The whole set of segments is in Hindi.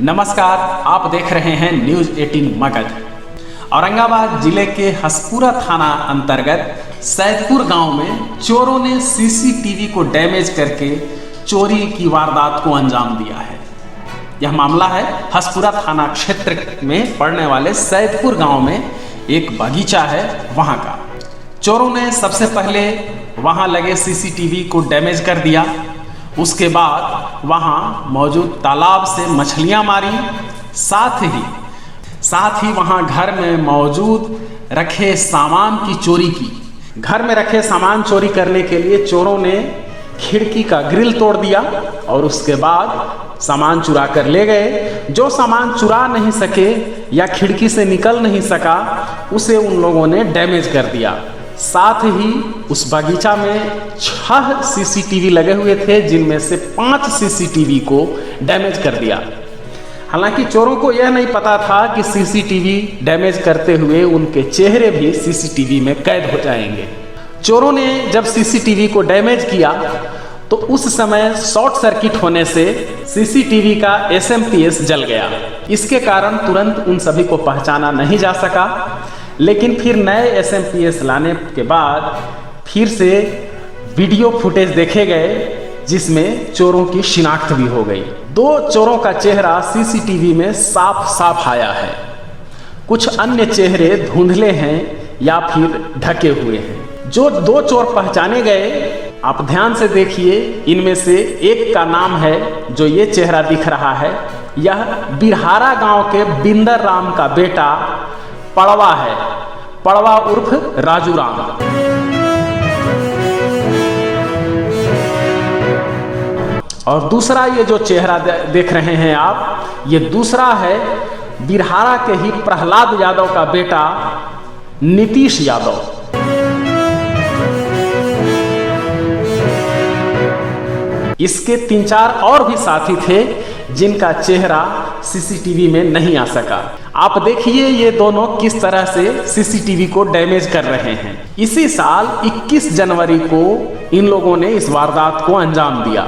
नमस्कार, आप देख रहे हैं न्यूज़ 18 मगध। औरंगाबाद जिले के हसपुरा थाना अंतर्गत सैदपुर गांव में चोरों ने सीसीटीवी को डैमेज करके चोरी की वारदात को अंजाम दिया है। यह मामला है हसपुरा थाना क्षेत्र में पड़ने वाले सैदपुर गांव में एक बगीचा है वहां का। चोरों ने सबसे पहले वहां लगे सीसीटीवी को डैमेज कर दिया। उसके बाद वहां मौजूद तालाब से मछलियां मारी, साथ ही वहां घर में मौजूद रखे सामान की चोरी की। घर में रखे सामान चोरी करने के लिए चोरों ने खिड़की का ग्रिल तोड़ दिया और उसके बाद सामान चुरा कर ले गए। जो सामान चुरा नहीं सके या खिड़की से निकल नहीं सका उसे उन लोगों ने डैमेज कर दिया। साथ ही उस बगीचा में 6 सीसीटीवी लगे हुए थे, जिनमें से 5 सीसीटीवी को डैमेज कर दिया। हालांकि चोरों को यह नहीं पता था कि सीसीटीवी डैमेज करते हुए उनके चेहरे भी सीसीटीवी में कैद हो जाएंगे। चोरों ने जब सीसीटीवी को डैमेज किया तो उस समय शॉर्ट सर्किट होने से सीसीटीवी का एसएमपीएस जल गया। इसके कारण तुरंत उन सभी को पहचाना नहीं जा सका, लेकिन फिर नए एसएमपीएस लाने के बाद फिर से वीडियो फुटेज देखे गए जिसमें चोरों की शिनाख्त भी हो गई। 2 चोरों का चेहरा सीसीटीवी में साफ साफ आया है। कुछ अन्य चेहरे धुंधले हैं या फिर ढके हुए हैं। जो 2 चोर पहचाने गए, आप ध्यान से देखिए, इनमें से एक का नाम है जो ये चेहरा दिख रहा है, यह बिरहारा गांव के बिंदर राम का बेटा पड़वा है। पड़वा उर्फ राजू राम। और दूसरा ये जो चेहरा देख रहे हैं आप, ये दूसरा है बिरहारा के ही प्रहलाद यादव का बेटा नीतीश यादव। इसके 3-4 और भी साथी थे जिनका चेहरा सीसीटीवी में नहीं आ सका। आप देखिए ये दोनों किस तरह से सीसीटीवी को डैमेज कर रहे हैं। इसी साल 21 जनवरी को इन लोगों ने इस वारदात को अंजाम दिया।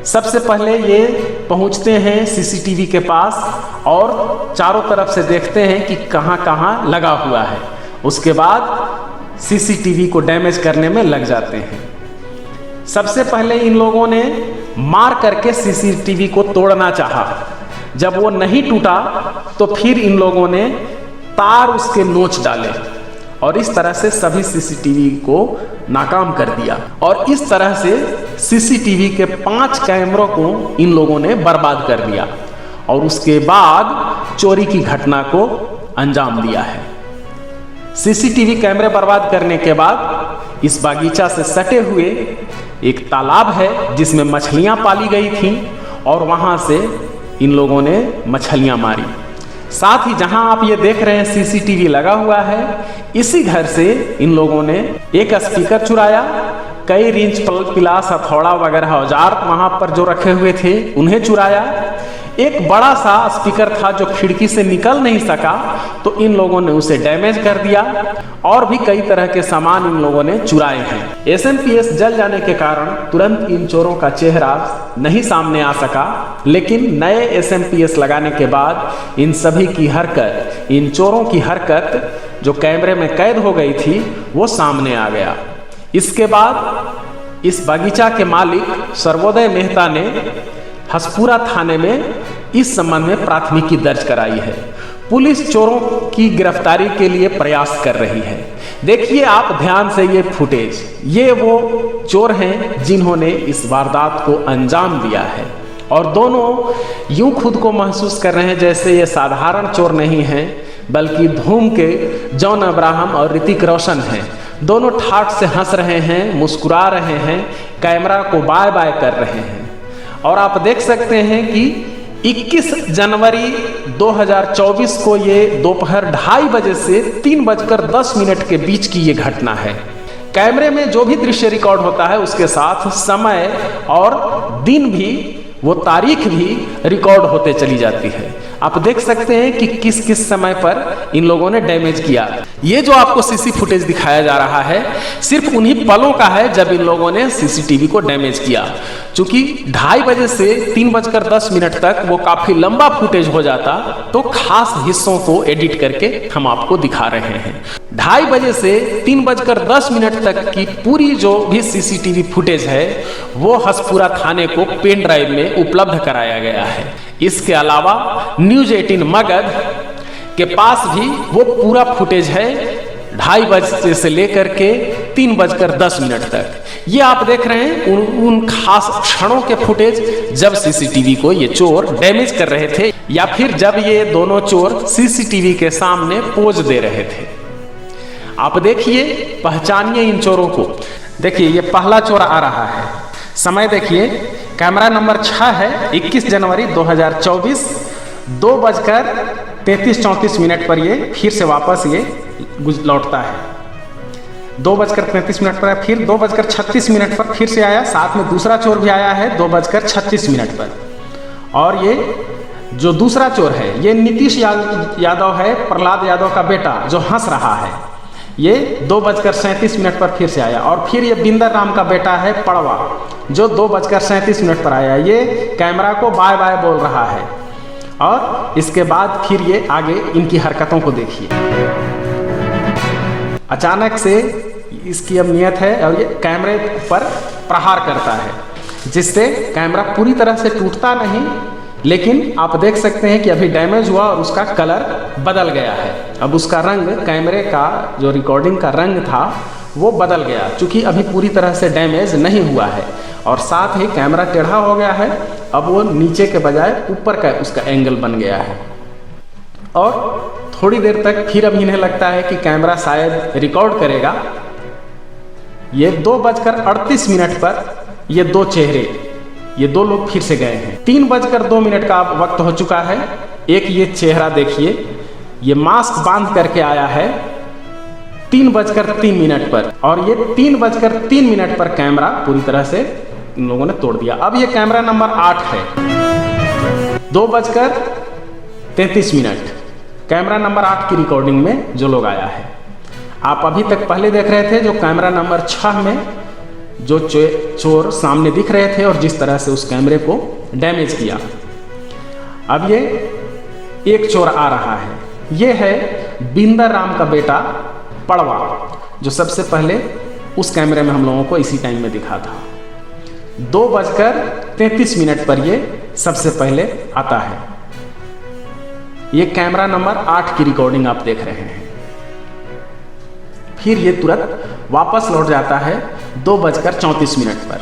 सबसे पहले ये पहुंचते हैं सीसीटीवी के पास और चारों तरफ से देखते हैं कि कहां कहां लगा हुआ है। उसके बाद सीसीटीवी को डैमेज करने में लग जाते हैं। सबसे पहले इन लोगों ने मार करके सीसीटीवी को तोड़ना चाहा। जब वो नहीं टूटा तो फिर इन लोगों ने तार उसके नोच डाले और इस तरह से सभी सीसीटीवी को नाकाम कर दिया। और इस तरह से सीसीटीवी के 5 कैमरों को इन लोगों ने बर्बाद कर दिया और उसके बाद चोरी की घटना को अंजाम दिया है। सीसीटीवी कैमरे बर्बाद करने के बाद इस बागीचा से सटे हुए एक तालाब है जिसमें मछलियां पाली गई थीं और वहां से इन लोगों ने मछलियां मारी। साथ ही जहां आप ये देख रहे हैं सीसीटीवी लगा हुआ है, इसी घर से इन लोगों ने एक स्पीकर चुराया, कई रिंच पिलास हथौड़ा वगैरह औजार वहां पर जो रखे हुए थे उन्हें चुराया। एक बड़ा सा स्पीकर था जो खिड़की से निकल नहीं सका तो इन लोगों ने उसे डैमेज कर दिया और भी कई तरह के सामान इन लोगों ने चुराए हैं। एसएमपीएस जल जाने के कारण तुरंत इन चोरों का चेहरा नहीं सामने आ सका, लेकिन नए एसएमपीएस लगाने के बाद इन सभी की हरकत, इन चोरों की हरकत जो कैमरे में कैद हो गई थी वो सामने आ गया। इसके बाद इस बगीचा के मालिक सर्वोदय मेहता ने हसपुरा थाने में इस संबंध में प्राथमिकी दर्ज कराई है। पुलिस चोरों की गिरफ्तारी के लिए प्रयास कर रही है। देखिए आप ध्यान से ये फुटेज, ये वो चोर हैं जिन्होंने इस वारदात को अंजाम दिया है और दोनों यूं खुद को महसूस कर रहे हैं जैसे ये साधारण चोर नहीं हैं, बल्कि धूम के जॉन अब्राहम और ऋतिक रोशन हैं। दोनों ठाठ से हंस रहे हैं, मुस्कुरा रहे हैं, कैमरा को बाय बाय कर रहे हैं। और आप देख सकते हैं कि 21 जनवरी 2024 को ये दोपहर 2:30 बजे से 3:10 के बीच की ये घटना है। कैमरे में जो भी दृश्य रिकॉर्ड होता है उसके साथ समय और दिन भी, वो तारीख भी रिकॉर्ड होते चली जाती है। आप देख सकते हैं कि किस किस समय पर इन लोगों ने डैमेज किया। ये जो आपको सीसी फुटेज दिखाया जा रहा है सिर्फ उन्हीं पलों का है जब इन लोगों ने सीसीटीवी को डैमेज किया। चूंकि 2:30 बजे से 3:10 तक वो काफी लंबा फुटेज हो जाता तो खास हिस्सों को एडिट करके हम आपको दिखा रहे हैं। 2:30 बजे से 3:10 तक की पूरी जो भी सीसीटीवी फुटेज है वो हसपुरा थाने को पेन ड्राइव में उपलब्ध कराया गया है। इसके अलावा न्यूज 18 मगध के पास भी वो पूरा फुटेज है 2:30 बजे से लेकर के 3:10 तक। ये आप देख रहे हैं उन खास क्षणों के फुटेज जब सीसीटीवी को ये चोर डैमेज कर रहे थे या फिर जब ये दोनों चोर सीसीटीवी के सामने पोज दे रहे थे। आप देखिए, पहचानिए इन चोरों को। देखिए ये पहला चोर आ रहा है। समय देखिए, कैमरा नंबर 6 है, 21 जनवरी 2024, 2:33-34 पर ये फिर से वापस ये लौटता है। 2:33 पर, फिर 2:36 पर फिर से आया। साथ में दूसरा चोर भी आया है 2:36 पर। और ये जो दूसरा चोर है ये नीतीश यादव है, प्रहलाद यादव का बेटा जो हंस रहा है। ये 2:37 पर फिर से आया। और फिर ये बिंदर राम का बेटा है पड़वा जो 2:37 पर आया। ये कैमरा को बाय बाय बोल रहा है। और इसके बाद फिर ये आगे इनकी हरकतों को देखिए। अचानक से इसकी अब नियत है और ये कैमरे पर प्रहार करता है जिससे कैमरा पूरी तरह से टूटता नहीं, लेकिन आप देख सकते हैं कि अभी डैमेज हुआ और उसका कलर बदल गया है। अब उसका रंग, कैमरे का जो रिकॉर्डिंग का रंग था वो बदल गया, क्योंकि अभी पूरी तरह से डैमेज नहीं हुआ है। और साथ ही कैमरा टेढ़ा हो गया है, अब वो नीचे के बजाय ऊपर का उसका एंगल बन गया है। और थोड़ी देर तक फिर अब इन्हें लगता है कि कैमरा शायद रिकॉर्ड करेगा। ये 2:38 पर ये दो चेहरे, ये दो लोग फिर से गए हैं। 3:02 का वक्त हो चुका है। एक ये चेहरा देखिए, ये मास्क बांध करके आया है 3:03 पर, और ये 3:03 पर कैमरा पूरी तरह से इन लोगों ने तोड़ दिया। अब ये कैमरा नंबर 8 है, 2:33 कैमरा नंबर 8 की रिकॉर्डिंग में जो लोग आया है। आप अभी तक पहले देख रहे थे जो कैमरा नंबर 6 में जो चोर सामने दिख रहे थे और जिस तरह से उस कैमरे को डैमेज किया। अब ये एक चोर आ रहा है, ये है बिंदर राम का बेटा पड़वा जो सबसे पहले उस कैमरे में हम लोगों को इसी टाइम में दिखा था। 2:33 पर ये सबसे पहले आता है। ये कैमरा नंबर 8 की रिकॉर्डिंग आप देख रहे हैं। फिर ये तुरंत वापस लौट जाता है 2:34 पर।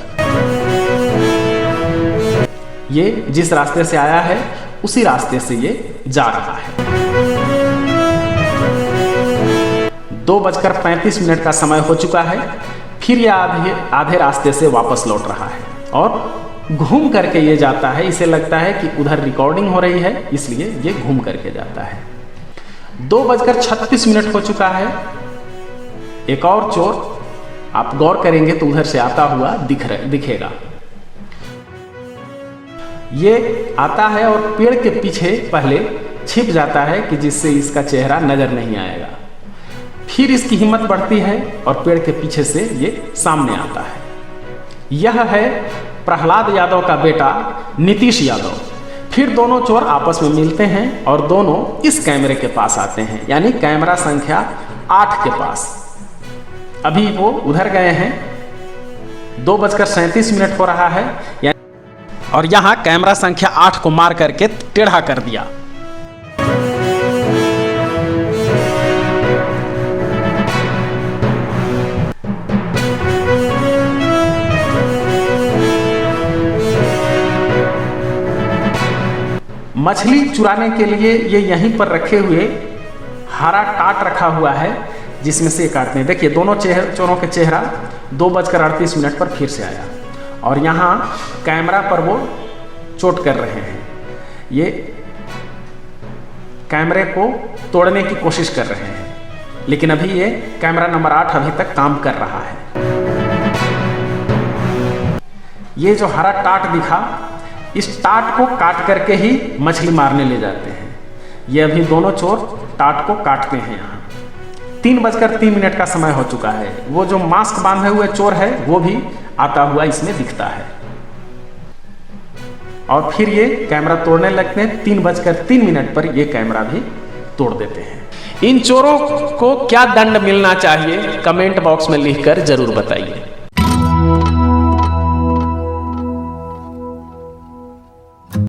ये जिस रास्ते से आया है उसी रास्ते से ये जा रहा है। 2:35 का समय हो चुका है। फिर ये आधे रास्ते से वापस लौट रहा है और घूम करके ये जाता है। इसे लगता है कि उधर रिकॉर्डिंग हो रही है, इसलिए ये घूम करके जाता है। 2:36 हो चुका है। एक और चोर आप गौर करेंगे तो उधर से आता हुआ दिखेगा। ये आता है और पेड़ के पीछे पहले छिप जाता है कि जिससे इसका चेहरा नजर नहीं आएगा। फिर इसकी हिम्मत बढ़ती है और पेड़ के पीछे से ये सामने आता है। यह है प्रहलाद यादव का बेटा नीतीश यादव। फिर दोनों चोर आपस में मिलते हैं और दोनों इस कैमरे के पास आते हैं, यानी कैमरा संख्या 8 के पास। अभी वो उधर गए हैं, 2:37 हो रहा है, और यहां कैमरा संख्या 8 को मार करके टेढ़ा कर दिया। मछली चुराने के लिए ये यहीं पर रखे हुए हरा टाट रखा हुआ है जिसमें से काटते हैं। देखिए दोनों चोरों के चेहरा 2:38 पर फिर से आया और यहाँ कैमरा पर वो चोट कर रहे हैं। ये कैमरे को तोड़ने की कोशिश कर रहे हैं, लेकिन अभी ये कैमरा नंबर 8 अभी तक काम कर रहा है। ये जो हरा टाट दिखा, इस टाट को काट करके ही मछली मारने ले जाते हैं। ये अभी दोनों चोर टाट को काटते हैं। यहाँ 3:03 का समय हो चुका है। वो जो मास्क बांधे हुए चोर है वो भी आता हुआ इसमें दिखता है और फिर ये कैमरा तोड़ने लगते हैं। 3:03 पर ये कैमरा भी तोड़ देते हैं। इन चोरों को क्या दंड मिलना चाहिए, कमेंट बॉक्स में लिखकर जरूर बताइए।